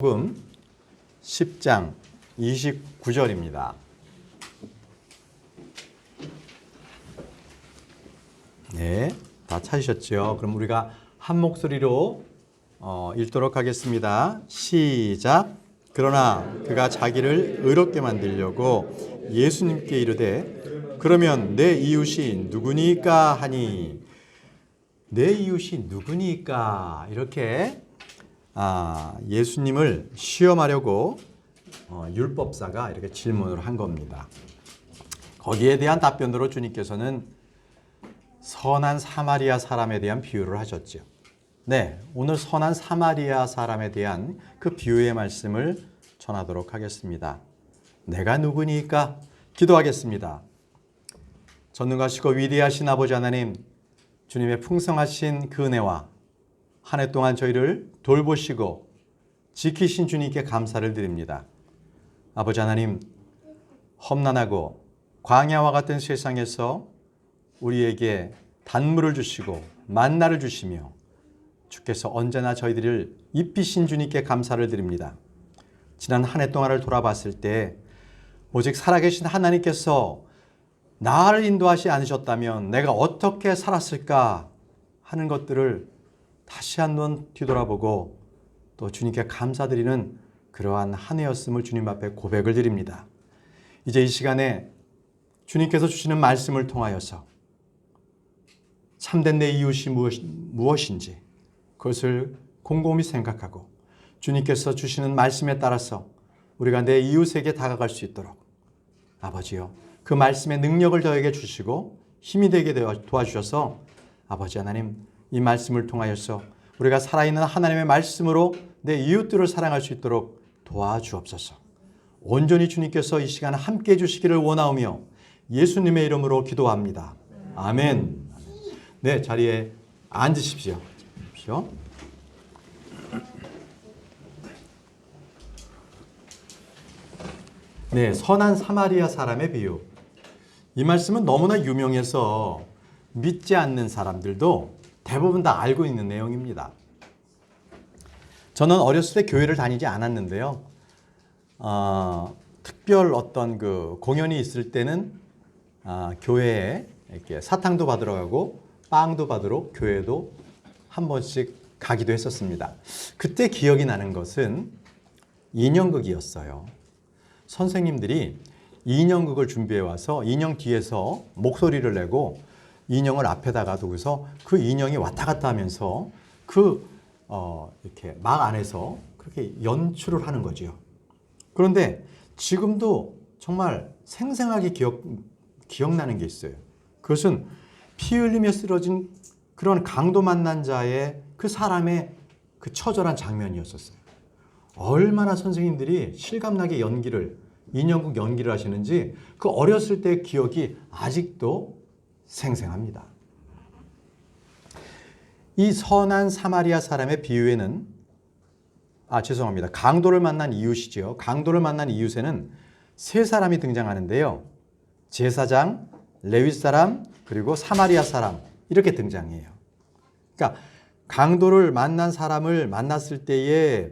요한복음 10장 29절입니다. 네, 다 찾으셨죠? 그럼 우리가 한 목소리로 읽도록 하겠습니다. 시작. 그러나 그가 자기를 의롭게 만들려고 예수님께 이르되 그러면 내 이웃이 누구니까 하니, 내 이웃이 누구니까, 이렇게 예수님을 시험하려고 율법사가 이렇게 질문을 한 겁니다. 거기에 대한 답변으로 주님께서는 선한 사마리아 사람에 대한 비유를 하셨죠. 네, 오늘 선한 사마리아 사람에 대한 그 비유의 말씀을 전하도록 하겠습니다. 내가 누구니까? 기도하겠습니다. 전능하시고 위대하신 아버지 하나님, 주님의 풍성하신 그 은혜와 한 해 동안 저희를 돌보시고 지키신 주님께 감사를 드립니다. 아버지 하나님, 험난하고 광야와 같은 세상에서 우리에게 단물을 주시고 만나를 주시며 주께서 언제나 저희들을 입히신 주님께 감사를 드립니다. 지난 한 해 동안을 돌아봤을 때 오직 살아계신 하나님께서 나를 인도하지 않으셨다면 내가 어떻게 살았을까 하는 것들을 다시 한번 뒤돌아보고 또 주님께 감사드리는 그러한 한 해였음을 주님 앞에 고백을 드립니다. 이제 이 시간에 주님께서 주시는 말씀을 통하여서 참된 내 이웃이 무엇인지 그것을 곰곰이 생각하고 주님께서 주시는 말씀에 따라서 우리가 내 이웃에게 다가갈 수 있도록 아버지요, 그 말씀의 능력을 저에게 주시고 힘이 되게 도와주셔서 아버지 하나님, 이 말씀을 통하여서 우리가 살아있는 하나님의 말씀으로 내 이웃들을 사랑할 수 있도록 도와주옵소서. 온전히 주님께서 이 시간 함께 해주시기를 원하오며 예수님의 이름으로 기도합니다. 아멘. 네, 자리에 앉으십시오. 네, 선한 사마리아 사람의 비유. 이 말씀은 너무나 유명해서 믿지 않는 사람들도 대부분 다 알고 있는 내용입니다. 저는 어렸을 때 교회를 다니지 않았는데요. 특별 어떤 그 공연이 있을 때는 교회에 이렇게 사탕도 받으러 가고 빵도 받으러 교회도 한 번씩 가기도 했었습니다. 그때 기억이 나는 것은 인형극이었어요. 선생님들이 인형극을 준비해 와서 인형 뒤에서 목소리를 내고 인형을 앞에다가 두고서 그 인형이 왔다 갔다 하면서 이렇게 막 안에서 그렇게 연출을 하는 거죠. 그런데 지금도 정말 생생하게 기억나는 게 있어요. 그것은 피 흘리며 쓰러진 그런 강도 만난 자의 그 사람의 그 처절한 장면이었었어요. 얼마나 선생님들이 실감나게 인형극 연기를 하시는지 그 어렸을 때의 기억이 아직도 생생합니다. 이 선한 사마리아 사람의 비유에는 강도를 만난 이웃이죠. 강도를 만난 이웃에는 세 사람이 등장하는데요. 제사장, 레위 사람, 그리고 사마리아 사람, 이렇게 등장해요. 그러니까 강도를 만난 사람을 만났을 때에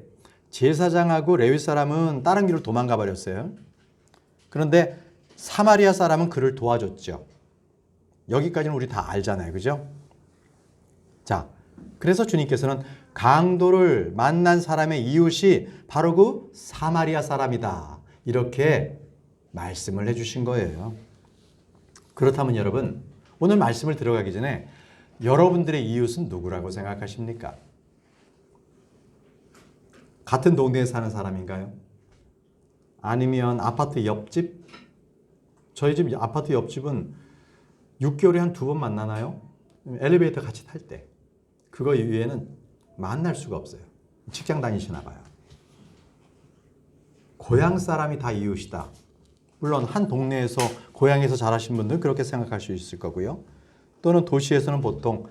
제사장하고 레위 사람은 다른 길로 도망가 버렸어요. 그런데 사마리아 사람은 그를 도와줬죠. 여기까지는 우리 다 알잖아요. 그죠? 자, 그래서 주님께서는 강도를 만난 사람의 이웃이 바로 그 사마리아 사람이다, 이렇게 말씀을 해주신 거예요. 그렇다면 여러분, 오늘 말씀을 들어가기 전에 여러분들의 이웃은 누구라고 생각하십니까? 같은 동네에 사는 사람인가요? 아니면 아파트 옆집? 저희 집 아파트 옆집은 6개월에 한 2번 만나나요? 엘리베이터 같이 탈 때. 그거 이외에는 만날 수가 없어요. 직장 다니시나 봐요. 고향 사람이 다 이웃이다. 물론 한 동네에서 고향에서 자라신 분들은 그렇게 생각할 수 있을 거고요. 또는 도시에서는 보통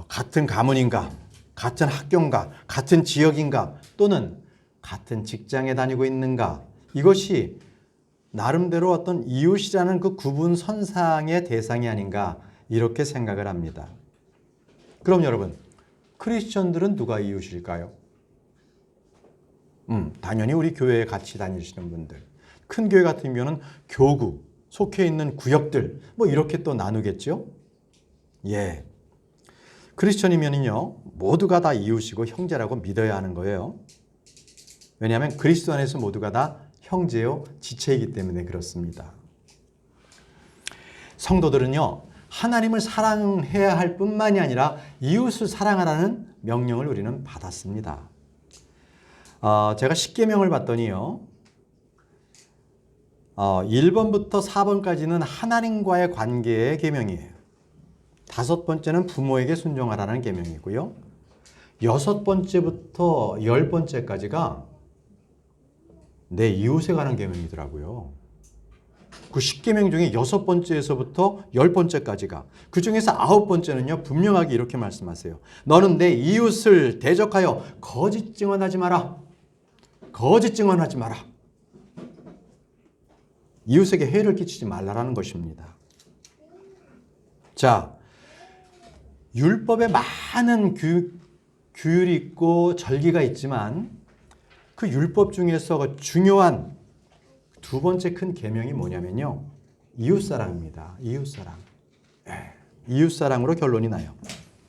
같은 가문인가, 같은 학교인가, 같은 지역인가, 또는 같은 직장에 다니고 있는가, 이것이 나름대로 어떤 이웃이라는 그 구분 선상의 대상이 아닌가, 이렇게 생각을 합니다. 그럼 여러분, 크리스천들은 누가 이웃일까요? 당연히 우리 교회에 같이 다니시는 분들. 큰 교회 같은 경우는 교구, 속해 있는 구역들, 뭐 이렇게 또 나누겠죠? 예. 크리스천이면요, 모두가 다 이웃이고 형제라고 믿어야 하는 거예요. 왜냐하면 그리스도 안에서 모두가 다 형제요, 지체이기 때문에 그렇습니다. 성도들은요, 하나님을 사랑해야 할 뿐만이 아니라 이웃을 사랑하라는 명령을 우리는 받았습니다. 제가 10계명을 봤더니요, 1번부터 4번까지는 하나님과의 관계의 계명이에요. 5번째는 부모에게 순종하라는 계명이고요. 6번째부터 10번째까지가 내 이웃에 관한 계명이더라고요. 그 10계명 중에 6번째에서부터 10번째까지가, 그 중에서 9번째는요, 분명하게 이렇게 말씀하세요. 너는 내 이웃을 대적하여 거짓 증언하지 마라. 거짓 증언하지 마라. 이웃에게 해를 끼치지 말라라는 것입니다. 자, 율법에 많은 규율이 있고 절기가 있지만 그 율법 중에서 중요한 두 번째 큰 계명이 뭐냐면요, 이웃사랑입니다. 이웃사랑. 이웃사랑으로 결론이 나요.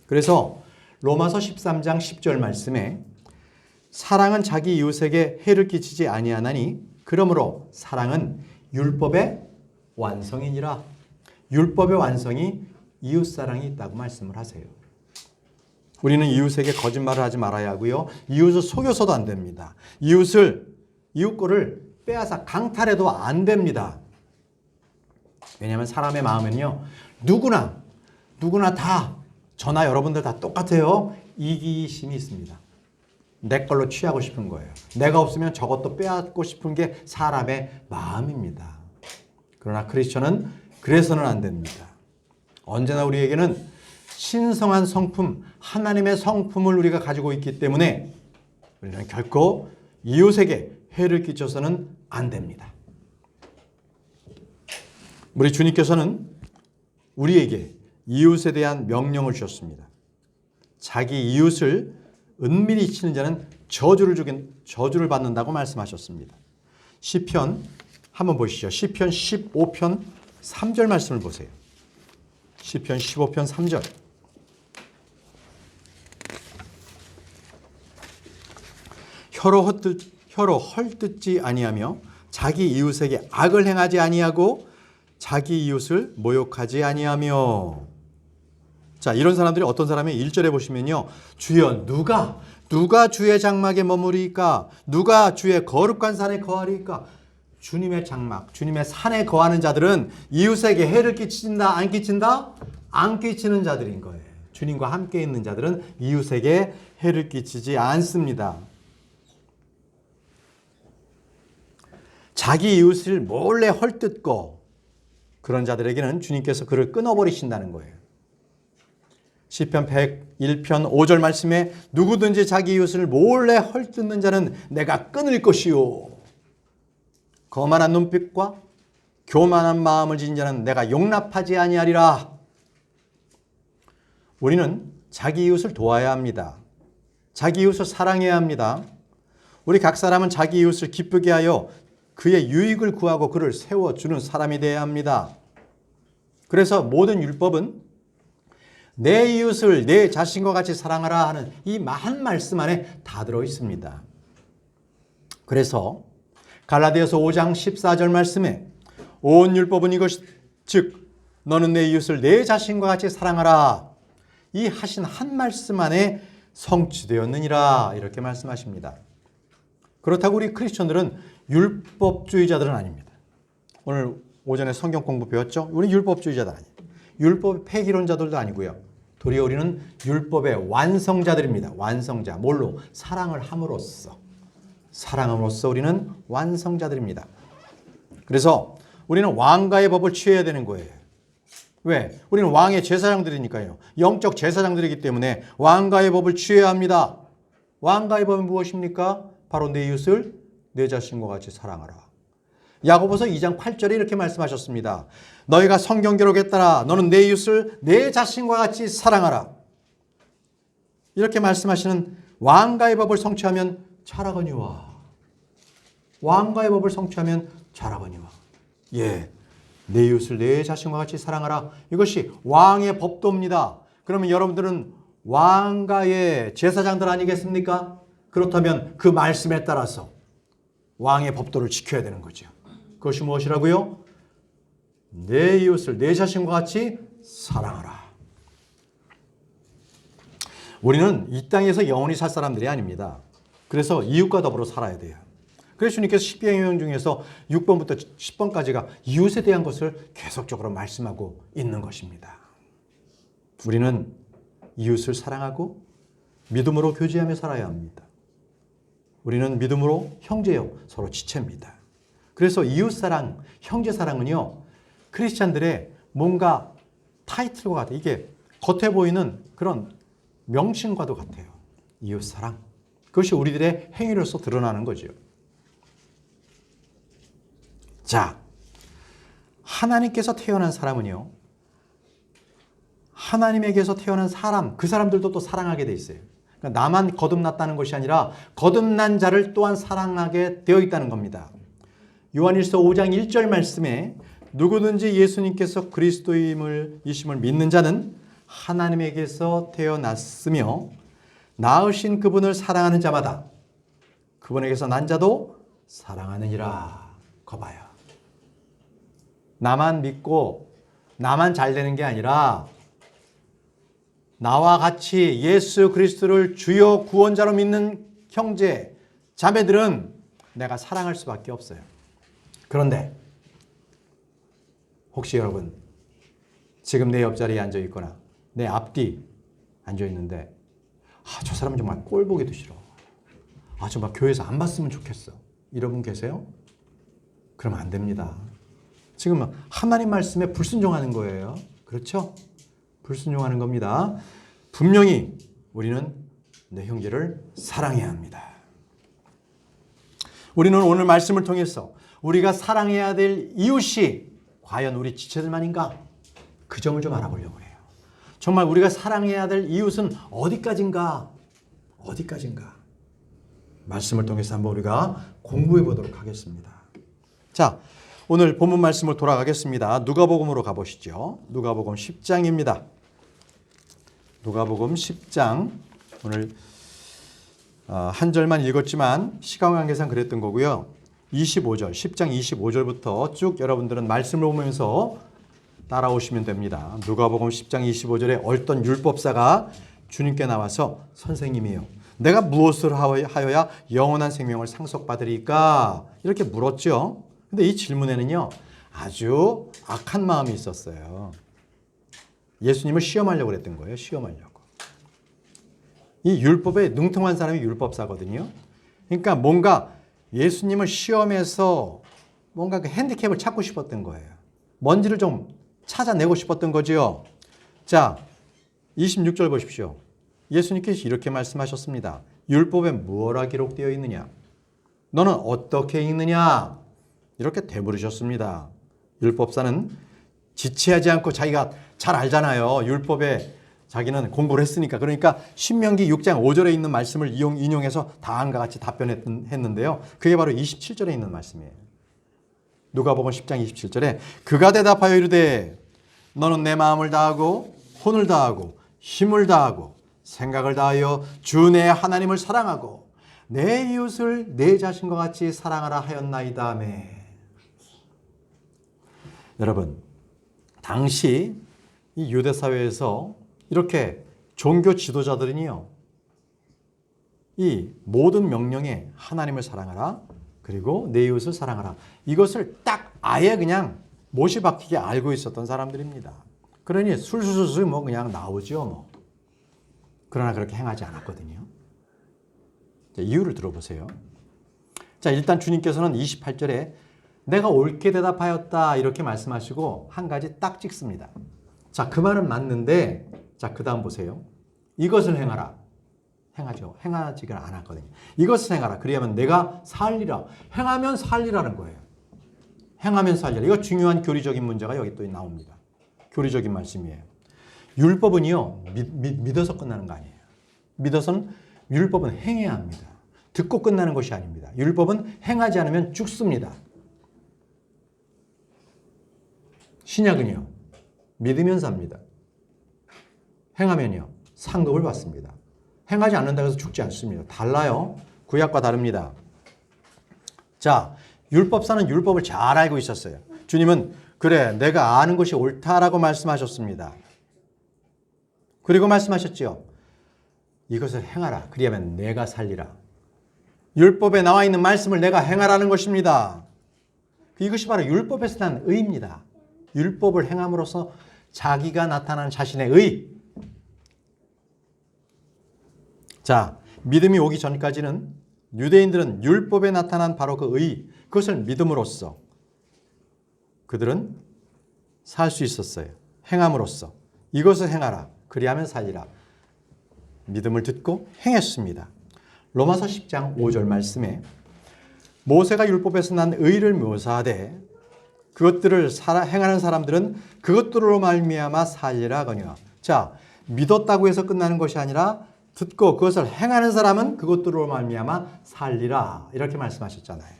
그래서 로마서 13장 10절 말씀에 사랑은 자기 이웃에게 해를 끼치지 아니하나니 그러므로 사랑은 율법의 완성이니라. 율법의 완성이 이웃사랑이 있다고 말씀을 하세요. 우리는 이웃에게 거짓말을 하지 말아야 하고요, 이웃을 속여서도 안 됩니다. 이웃 거를 빼앗아 강탈해도 안 됩니다. 왜냐하면 사람의 마음은요, 누구나 다, 저나 여러분들 다 똑같아요. 이기심이 있습니다. 내 걸로 취하고 싶은 거예요. 내가 없으면 저것도 빼앗고 싶은 게 사람의 마음입니다. 그러나 크리스천은 그래서는 안 됩니다. 언제나 우리에게는 신성한 성품, 하나님의 성품을 우리가 가지고 있기 때문에 우리는 결코 이웃에게 해를 끼쳐서는 안 됩니다. 우리 주님께서는 우리에게 이웃에 대한 명령을 주셨습니다. 자기 이웃을 은밀히 치는 자는 저주를 받는다고 말씀하셨습니다. 시편 한번 보시죠. 시편 15편 3절 말씀을 보세요. 시편 15편 3절. 혀로 헐뜯지 아니하며 자기 이웃에게 악을 행하지 아니하고 자기 이웃을 모욕하지 아니하며. 자, 이런 사람들이 어떤 사람이 1절에 보시면요, 주여 누가 주의 장막에 머무리까? 누가 주의 거룩한 산에 거하리까? 주님의 장막, 주님의 산에 거하는 자들은 이웃에게 해를 끼친다, 안 끼친다? 안 끼치는 자들인 거예요. 주님과 함께 있는 자들은 이웃에게 해를 끼치지 않습니다. 자기 이웃을 몰래 헐뜯고 그런 자들에게는 주님께서 그를 끊어버리신다는 거예요. 시편 101편 5절 말씀에 누구든지 자기 이웃을 몰래 헐뜯는 자는 내가 끊을 것이요, 거만한 눈빛과 교만한 마음을 지닌 자는 내가 용납하지 아니하리라. 우리는 자기 이웃을 도와야 합니다. 자기 이웃을 사랑해야 합니다. 우리 각 사람은 자기 이웃을 기쁘게 하여 그의 유익을 구하고 그를 세워주는 사람이 되어야 합니다. 그래서 모든 율법은 내 이웃을 내 자신과 같이 사랑하라 하는 이 한 말씀 안에 다 들어 있습니다. 그래서 갈라디아서 5장 14절 말씀에 온 율법은 이것 즉 너는 내 이웃을 내 자신과 같이 사랑하라, 이 하신 한 말씀 안에 성취되었느니라, 이렇게 말씀하십니다. 그렇다고 우리 크리스천들은 율법주의자들은 아닙니다. 오늘 오전에 성경 공부 배웠죠? 우리 율법주의자들 아니에요. 율법 폐기론자들도 아니고요. 도리어 우리는 율법의 완성자들입니다. 완성자. 뭘로? 사랑을 함으로써. 사랑함으로써 우리는 완성자들입니다. 그래서 우리는 왕가의 법을 취해야 되는 거예요. 왜? 우리는 왕의 제사장들이니까요. 영적 제사장들이기 때문에 왕가의 법을 취해야 합니다. 왕가의 법은 무엇입니까? 바로 내 이웃을 내 자신과 같이 사랑하라. 야고보서 2장 8절에 이렇게 말씀하셨습니다. 너희가 성경 기록에 따라 너는 내 이웃을 내 자신과 같이 사랑하라. 이렇게 말씀하시는 왕가의 법을 성취하면 잘하거니와 왕가의 법을 성취하면 잘하거니와. 예, 내 이웃을 내 자신과 같이 사랑하라. 이것이 왕의 법도입니다. 그러면 여러분들은 왕가의 제사장들 아니겠습니까? 그렇다면 그 말씀에 따라서 왕의 법도를 지켜야 되는 거죠. 그것이 무엇이라고요? 내 이웃을 내 자신과 같이 사랑하라. 우리는 이 땅에서 영원히 살 사람들이 아닙니다. 그래서 이웃과 더불어 살아야 돼요. 그래서 주님께서 십계명 중에서 6번부터 10번까지가 이웃에 대한 것을 계속적으로 말씀하고 있는 것입니다. 우리는 이웃을 사랑하고 믿음으로 교제하며 살아야 합니다. 우리는 믿음으로 형제요 서로 지체입니다. 그래서 이웃사랑, 형제사랑은요 크리스찬들의 뭔가 타이틀과 같아요. 이게 겉에 보이는 그런 명칭과도 같아요. 이웃사랑. 그것이 우리들의 행위로서 드러나는 거죠. 자, 하나님께서 태어난 사람은요, 하나님에게서 태어난 사람, 그 사람들도 또 사랑하게 돼 있어요. 그러니까 나만 거듭났다는 것이 아니라 거듭난 자를 또한 사랑하게 되어 있다는 겁니다. 요한일서 5장 1절 말씀에 누구든지 예수님께서 그리스도임을 믿는 자는 하나님에게서 태어났으며 낳으신 그분을 사랑하는 자마다 그분에게서 난 자도 사랑하느니라. 거봐요. 나만 믿고 나만 잘 되는 게 아니라 나와 같이 예수 그리스도를 주요 구원자로 믿는 형제, 자매들은 내가 사랑할 수밖에 없어요. 그런데 혹시 여러분 지금 내 옆자리에 앉아 있거나 내 앞뒤 앉아 있는데 저 사람은 정말 꼴 보기도 싫어. 정말 교회에서 안 봤으면 좋겠어. 이런 분 계세요? 그러면 안 됩니다. 지금 하나님 말씀에 불순종하는 거예요. 그렇죠? 불순종하는 겁니다. 분명히 우리는 내 형제를 사랑해야 합니다. 우리는 오늘 말씀을 통해서 우리가 사랑해야 될 이웃이 과연 우리 지체들만인가? 그 점을 좀 알아보려고 해요. 정말 우리가 사랑해야 될 이웃은 어디까지인가? 어디까지인가? 말씀을 통해서 한번 우리가 공부해 보도록 하겠습니다. 자, 오늘 본문 말씀을 돌아가겠습니다. 누가복음으로 가보시죠. 누가복음 10장입니다. 누가복음 10장 오늘 한 절만 읽었지만 시간 관계상 그랬던 거고요. 25절, 10장 25절부터 쭉 여러분들은 말씀을 보면서 따라오시면 됩니다. 누가복음 10장 25절에 어떤 율법사가 주님께 나와서 선생님이요, 내가 무엇을 하여야 영원한 생명을 상속받으리까? 이렇게 물었죠. 근데 이 질문에는요 아주 악한 마음이 있었어요. 예수님을 시험하려고 그랬던 거예요. 시험하려고. 이 율법에 능통한 사람이 율법사거든요. 그러니까 뭔가 예수님을 시험해서 뭔가 그 핸디캡을 찾고 싶었던 거예요. 먼지를 좀 찾아내고 싶었던 거지요. 자, 26절 보십시오. 예수님께서 이렇게 말씀하셨습니다. 율법에 무엇라 기록되어 있느냐? 너는 어떻게 읽느냐? 이렇게 되물으셨습니다. 율법사는 지체하지 않고 자기가 잘 알잖아요. 율법에 자기는 공부를 했으니까. 그러니까 신명기 6장 5절에 있는 말씀을 인용해서 다음과 같이 답변했는데요. 그게 바로 27절에 있는 말씀이에요. 누가복음 10장 27절에 그가 대답하여 이르되 너는 내 마음을 다하고 혼을 다하고 힘을 다하고 생각을 다하여 주 내 하나님을 사랑하고 내 이웃을 내 자신과 같이 사랑하라 하였나이다 하매. 여러분, 당시 이 유대 사회에서 이렇게 종교 지도자들은요, 이 모든 명령에 하나님을 사랑하라, 그리고 내 이웃을 사랑하라, 이것을 딱 아예 그냥 못이 박히게 알고 있었던 사람들입니다. 그러니 술술술 뭐 그냥 나오죠 뭐. 그러나 그렇게 행하지 않았거든요. 자, 이유를 들어보세요. 자, 일단 주님께서는 28절에 내가 옳게 대답하였다 이렇게 말씀하시고 한 가지 딱 찍습니다. 자, 그 말은 맞는데, 자, 그 다음 보세요. 이것을 행하라. 행하죠. 행하지가 않았거든요. 이것을 행하라. 그래야만 내가 살리라. 행하면 살리라는 거예요. 행하면 살리라. 이거 중요한 교리적인 문제가 여기 또 나옵니다. 교리적인 말씀이에요. 율법은요, 믿어서 끝나는 거 아니에요. 믿어서는 율법은 행해야 합니다. 듣고 끝나는 것이 아닙니다. 율법은 행하지 않으면 죽습니다. 신약은요, 믿으면 삽니다. 행하면요, 상급을 받습니다. 행하지 않는다고 해서 죽지 않습니다. 달라요. 구약과 다릅니다. 자, 율법사는 율법을 잘 알고 있었어요. 주님은 그래, 내가 아는 것이 옳다라고 말씀하셨습니다. 그리고 말씀하셨죠. 이것을 행하라. 그리하면 내가 살리라. 율법에 나와 있는 말씀을 내가 행하라는 것입니다. 이것이 바로 율법에서 난 의입니다. 율법을 행함으로써 자기가 나타난 자신의 의. 자, 믿음이 오기 전까지는 유대인들은 율법에 나타난 바로 그 의, 그것을 믿음으로써 그들은 살 수 있었어요. 행함으로써 이것을 행하라. 그리하면 살리라. 믿음을 듣고 행했습니다. 로마서 10장 5절 말씀에 모세가 율법에서 난 의를 묘사하되 그것들을 행하는 사람들은 그것들로 말미암아 살리라 하거니와. 자, 믿었다고 해서 끝나는 것이 아니라 듣고 그것을 행하는 사람은 그것들로 말미암아 살리라. 이렇게 말씀하셨잖아요.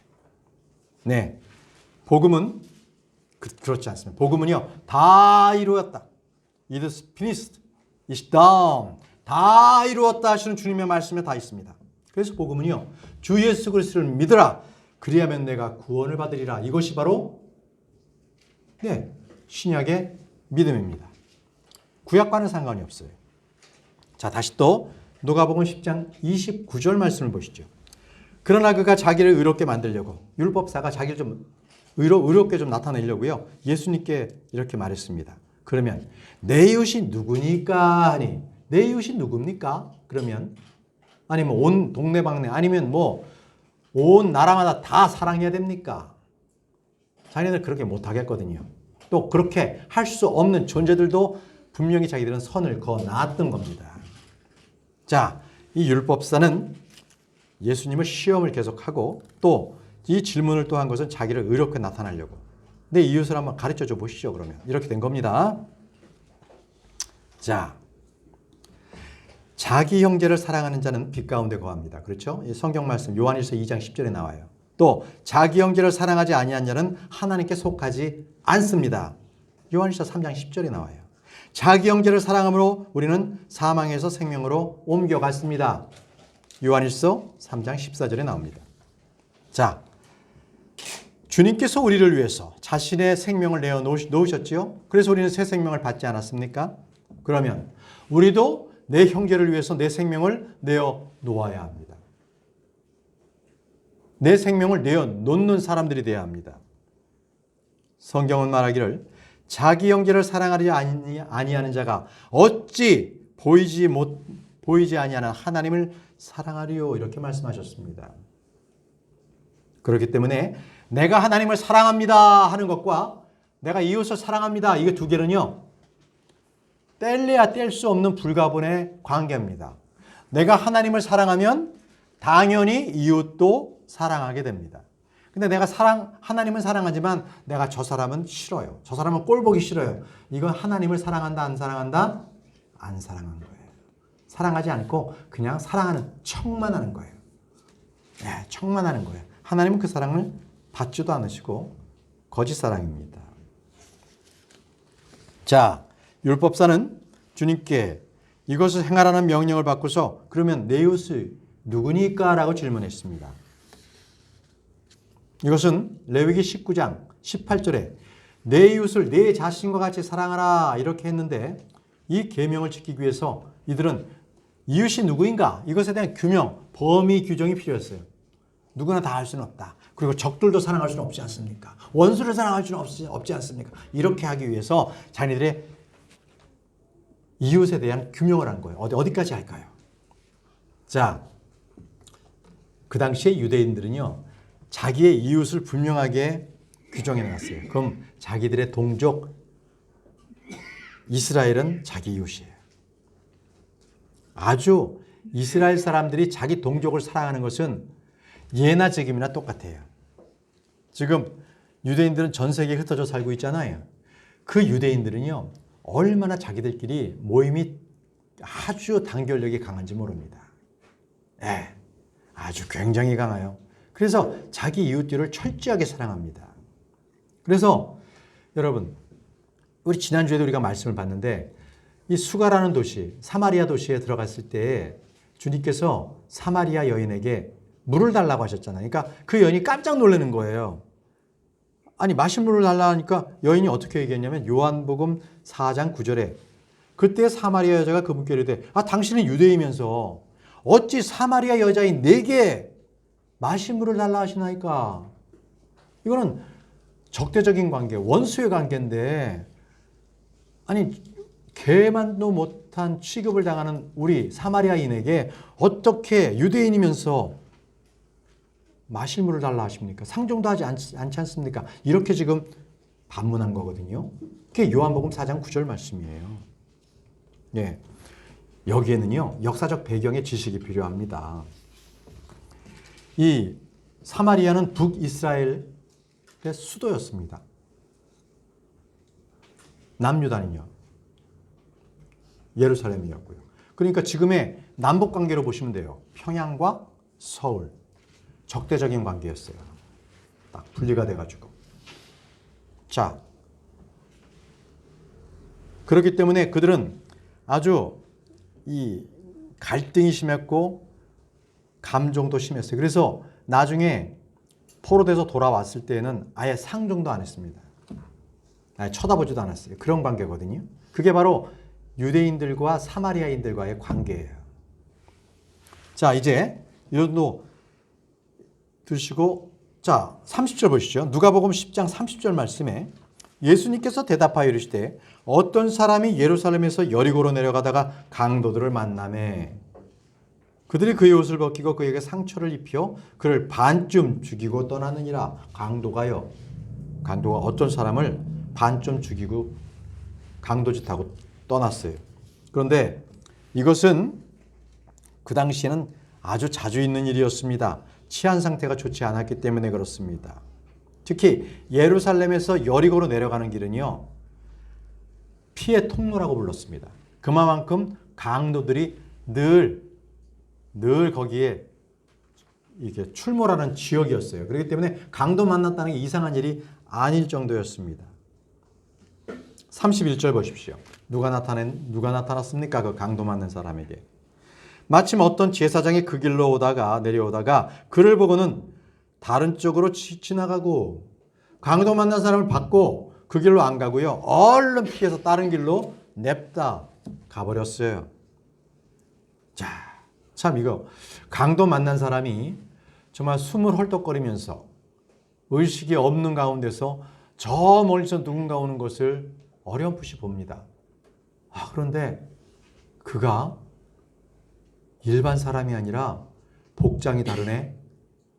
네, 복음은 그렇지 않습니다. 복음은요, 다 이루었다. It is finished. It's done. 다 이루었다 하시는 주님의 말씀에 다 있습니다. 그래서 복음은요, 주 예수 그리스도를 믿으라. 그리하면 내가 구원을 받으리라. 이것이 바로 신약의 믿음입니다. 구약과는 상관이 없어요. 자, 다시 또 누가복음 10장 29절 말씀을 보시죠. 그러나 그가 자기를 의롭게 만들려고, 율법사가 자기를 좀 의롭게 좀 나타내려고요, 예수님께 이렇게 말했습니다. 그러면 내 이웃이 누구니까 하니, 내 이웃이 누굽니까? 그러면 아니면 온 동네방네 아니면 뭐 온 나라마다 다 사랑해야 됩니까? 자기네들 그렇게 못하겠거든요. 또 그렇게 할 수 없는 존재들도 분명히 자기들은 선을 그어 놨던 겁니다. 자, 이 율법사는 예수님을 시험을 계속하고 또 이 질문을 또 한 것은 자기를 의롭게 나타내려고. 내 이웃을 한번 가르쳐 줘 보시죠. 그러면 이렇게 된 겁니다. 자, 자기 형제를 사랑하는 자는 빛 가운데 거합니다. 그렇죠? 이 성경 말씀 요한일서 2장 10절에 나와요. 또 자기 형제를 사랑하지 아니한 자는 하나님께 속하지 않습니다. 요한일서 3장 10절에 나와요. 자기 형제를 사랑함으로 우리는 사망에서 생명으로 옮겨갔습니다. 요한일서 3장 14절에 나옵니다. 자, 주님께서 우리를 위해서 자신의 생명을 내어 놓으셨지요. 그래서 우리는 새 생명을 받지 않았습니까? 그러면 우리도 내 형제를 위해서 내 생명을 내어 놓아야 합니다. 내 생명을 내어 놓는 사람들이 되어야 합니다. 성경은 말하기를 자기 형제를 사랑하지 아니하는 자가 어찌 보이지 아니하는 하나님을 사랑하리요, 이렇게 말씀하셨습니다. 그렇기 때문에 내가 하나님을 사랑합니다 하는 것과 내가 이웃을 사랑합니다, 이게 두 개는요, 뗄래야 뗄 수 없는 불가분의 관계입니다. 내가 하나님을 사랑하면 당연히 이웃도 사랑하게 됩니다. 근데 내가 하나님은 사랑하지만 내가 저 사람은 싫어요. 저 사람은 꼴 보기 싫어요. 이건 하나님을 사랑한다, 안 사랑한다? 안 사랑한 거예요. 사랑하지 않고 그냥 사랑하는 척만 하는 거예요. 네, 척만 하는 거예요. 하나님은 그 사랑을 받지도 않으시고 거짓 사랑입니다. 자, 율법사는 주님께 이것을 행하라는 명령을 받고서 그러면 내 이웃이 누구니까? 라고 질문했습니다. 이것은 레위기 19장 18절에 내 이웃을 내 자신과 같이 사랑하라 이렇게 했는데, 이 계명을 지키기 위해서 이들은 이웃이 누구인가? 이것에 대한 규명, 범위 규정이 필요했어요. 누구나 다 할 수는 없다. 그리고 적들도 사랑할 수는 없지 않습니까? 원수를 사랑할 수는 없지 않습니까? 이렇게 하기 위해서 자기들의 이웃에 대한 규명을 한 거예요. 어디까지 할까요? 자, 그 당시에 유대인들은요, 자기의 이웃을 분명하게 규정해 놨어요. 그럼 자기들의 동족 이스라엘은 자기 이웃이에요. 아주 이스라엘 사람들이 자기 동족을 사랑하는 것은 예나 지금이나 똑같아요. 지금 유대인들은 전 세계에 흩어져 살고 있잖아요. 그 유대인들은요, 얼마나 자기들끼리 모임이 아주 단결력이 강한지 모릅니다. 예. 아주 굉장히 강해요. 그래서 자기 이웃들을 철저하게 사랑합니다. 그래서 여러분, 우리 지난주에도 우리가 말씀을 봤는데 이 수가라는 도시, 사마리아 도시에 들어갔을 때 주님께서 사마리아 여인에게 물을 달라고 하셨잖아요. 그러니까 그 여인이 깜짝 놀라는 거예요. 아니 마실 물을 달라 하니까 여인이 어떻게 얘기했냐면 요한복음 4장 9절에 그때 사마리아 여자가 그분께 이르되 당신은 유대이면서 어찌 사마리아 여자인 내게 마실 물을 달라 하시나이까. 이거는 적대적인 관계, 원수의 관계인데 아니 개만도 못한 취급을 당하는 우리 사마리아인에게 어떻게 유대인이면서 마실 물을 달라 하십니까? 상종도 하지 않지 않습니까? 이렇게 지금 반문한 거거든요. 그게 요한복음 4장 9절 말씀이에요. 예. 여기에는요, 역사적 배경의 지식이 필요합니다. 이 사마리아는 북이스라엘의 수도였습니다. 남유다는요, 예루살렘이었고요. 그러니까 지금의 남북 관계로 보시면 돼요. 평양과 서울. 적대적인 관계였어요. 딱 분리가 돼가지고. 자, 그렇기 때문에 그들은 아주 이 갈등이 심했고 감정도 심했어요. 그래서 나중에 포로돼서 돌아왔을 때는 아예 상종도 안 했습니다. 아예 쳐다보지도 않았어요. 그런 관계거든요. 그게 바로 유대인들과 사마리아인들과의 관계예요. 자, 이제 이 정도 드시고, 자, 30절 보시죠. 누가복음 10장 30절 말씀에 예수님께서 대답하여 이르시되 어떤 사람이 예루살렘에서 여리고로 내려가다가 강도들을 만나매 그들이 그의 옷을 벗기고 그에게 상처를 입혀 그를 반쯤 죽이고 떠나느니라. 강도가 어떤 사람을 반쯤 죽이고 강도짓하고 떠났어요. 그런데 이것은 그 당시에는 아주 자주 있는 일이었습니다. 치안 상태가 좋지 않았기 때문에 그렇습니다. 특히 예루살렘에서 여리고로 내려가는 길은요, 피해 통로라고 불렀습니다. 그만큼 강도들이 늘 거기에 이게 출몰하는 지역이었어요. 그렇기 때문에 강도 만났다는 게 이상한 일이 아닐 정도였습니다. 31절 보십시오. 누가 나타났습니까? 그 강도 만난 사람에게. 마침 어떤 제사장이 그 길로 내려오다가 그를 보고는 다른 쪽으로 지나가고 강도 만난 사람을 받고 그 길로 안 가고요. 얼른 피해서 다른 길로 냅다 가버렸어요. 자, 참 이거 강도 만난 사람이 정말 숨을 헐떡거리면서 의식이 없는 가운데서 저 멀리서 누군가 오는 것을 어렴풋이 봅니다. 그런데 그가 일반 사람이 아니라 복장이 다르네.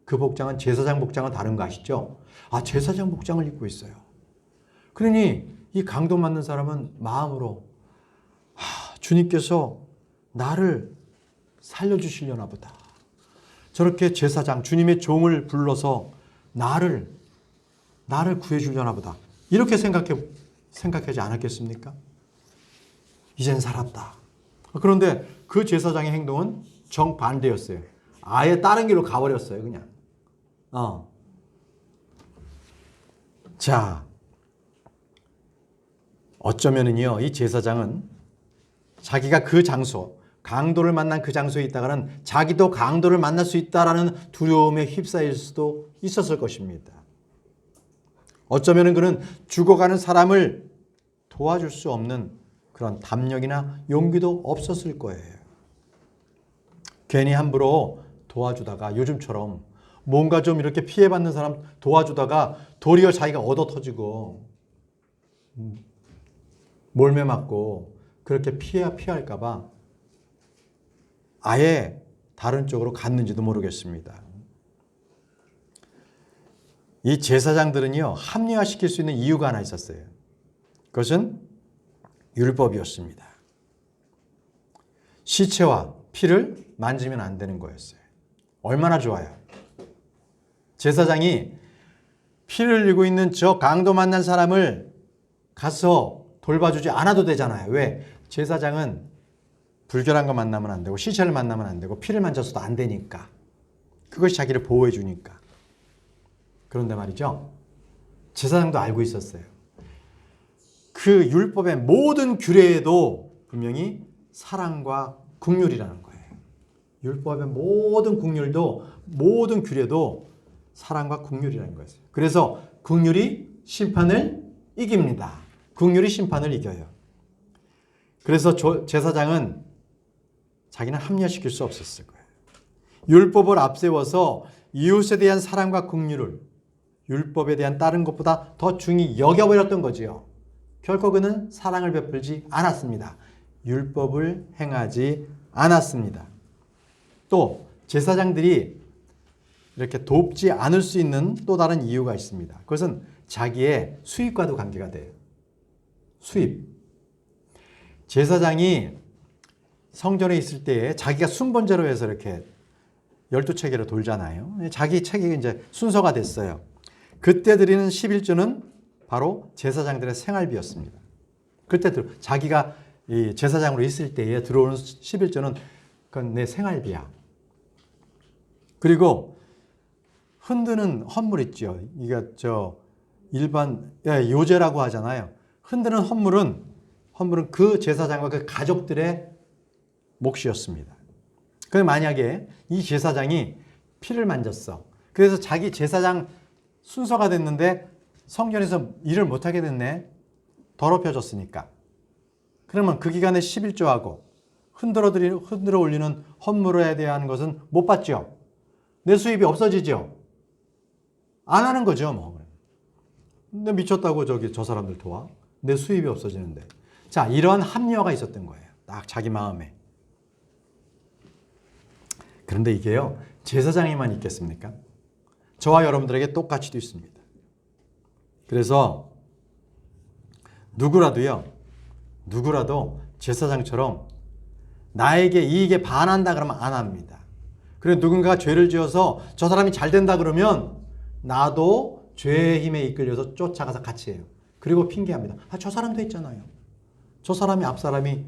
그 복장은 제사장 복장은 다른 거 아시죠? 제사장 복장을 입고 있어요. 그러니 이 강도 맞는 사람은 마음으로 주님께서 나를 살려주시려나 보다. 저렇게 제사장, 주님의 종을 불러서 나를 구해주려나 보다. 이렇게 생각하지 않았겠습니까? 이젠 살았다. 그런데 그 제사장의 행동은 정반대였어요. 아예 다른 길로 가버렸어요, 그냥. 자, 어쩌면은요, 이 제사장은 자기가 그 장소, 강도를 만난 그 장소에 있다가는 자기도 강도를 만날 수 있다라는 두려움에 휩싸일 수도 있었을 것입니다. 어쩌면은 그는 죽어가는 사람을 도와줄 수 없는 그런 담력이나 용기도 없었을 거예요. 괜히 함부로 도와주다가 요즘처럼 뭔가 좀 이렇게 피해받는 사람 도와주다가 도리어 자기가 얻어 터지고 몰매 맞고 그렇게 피할까 봐 아예 다른 쪽으로 갔는지도 모르겠습니다. 이 제사장들은요, 합리화시킬 수 있는 이유가 하나 있었어요. 그것은 율법이었습니다. 시체와 피를 만지면 안 되는 거였어요. 얼마나 좋아요. 제사장이 피를 흘리고 있는 저 강도 만난 사람을 가서 돌봐주지 않아도 되잖아요. 왜? 제사장은 불결한 거 만나면 안 되고 시체를 만나면 안 되고 피를 만져서도 안 되니까. 그것이 자기를 보호해 주니까. 그런데 말이죠. 제사장도 알고 있었어요. 그 율법의 모든 규례에도 분명히 사랑과 긍휼이라는 거예요. 율법의 모든 긍휼도 모든 규례도 사랑과 긍휼이라는 거예요. 그래서 긍휼이 심판을 이깁니다. 긍휼이 심판을 이겨요. 그래서 제사장은 자기는 합리화시킬 수 없었을 거예요. 율법을 앞세워서 이웃에 대한 사랑과 긍휼을 율법에 대한 다른 것보다 더 중히 여겨버렸던 거지요. 결코 그는 사랑을 베풀지 않았습니다. 율법을 행하지 않았습니다. 또 제사장들이 이렇게 돕지 않을 수 있는 또 다른 이유가 있습니다. 그것은 자기의 수입과도 관계가 돼요. 수입. 제사장이 성전에 있을 때에 자기가 순번제로 해서 이렇게 12체계로 돌잖아요. 자기 체계가 이제 순서가 됐어요. 그때 드리는 11조는 바로 제사장들의 생활비였습니다. 그때 자기가 이 제사장으로 있을 때에 들어오는 11조는 그건 내 생활비야. 그리고 흔드는 헌물 있죠. 이게 일반 요제라고 하잖아요. 흔드는 헌물은 그 제사장과 그 가족들의 몫이었습니다. 그런데 만약에 이 제사장이 피를 만졌어. 그래서 자기 제사장 순서가 됐는데 성전에서 일을 못하게 됐네. 더럽혀졌으니까. 그러면 그 기간에 11조하고 흔들어 올리는 헌물에 대한 것은 못 받죠. 내 수입이 없어지죠. 안 하는 거죠, 뭐. 근데 미쳤다고 저 사람들 도와? 내 수입이 없어지는데. 자, 이런 합리화가 있었던 거예요. 딱 자기 마음에. 그런데 이게요, 제사장에만 있겠습니까? 저와 여러분들에게 똑같이도 있습니다. 그래서 누구라도 제사장처럼 나에게 이익에 반한다 그러면 안 합니다. 그리고 누군가가 죄를 지어서 저 사람이 잘 된다 그러면 나도 죄의 힘에 이끌려서 쫓아가서 같이 해요. 그리고 핑계합니다. 저 사람도 했잖아요. 저 사람이 앞사람이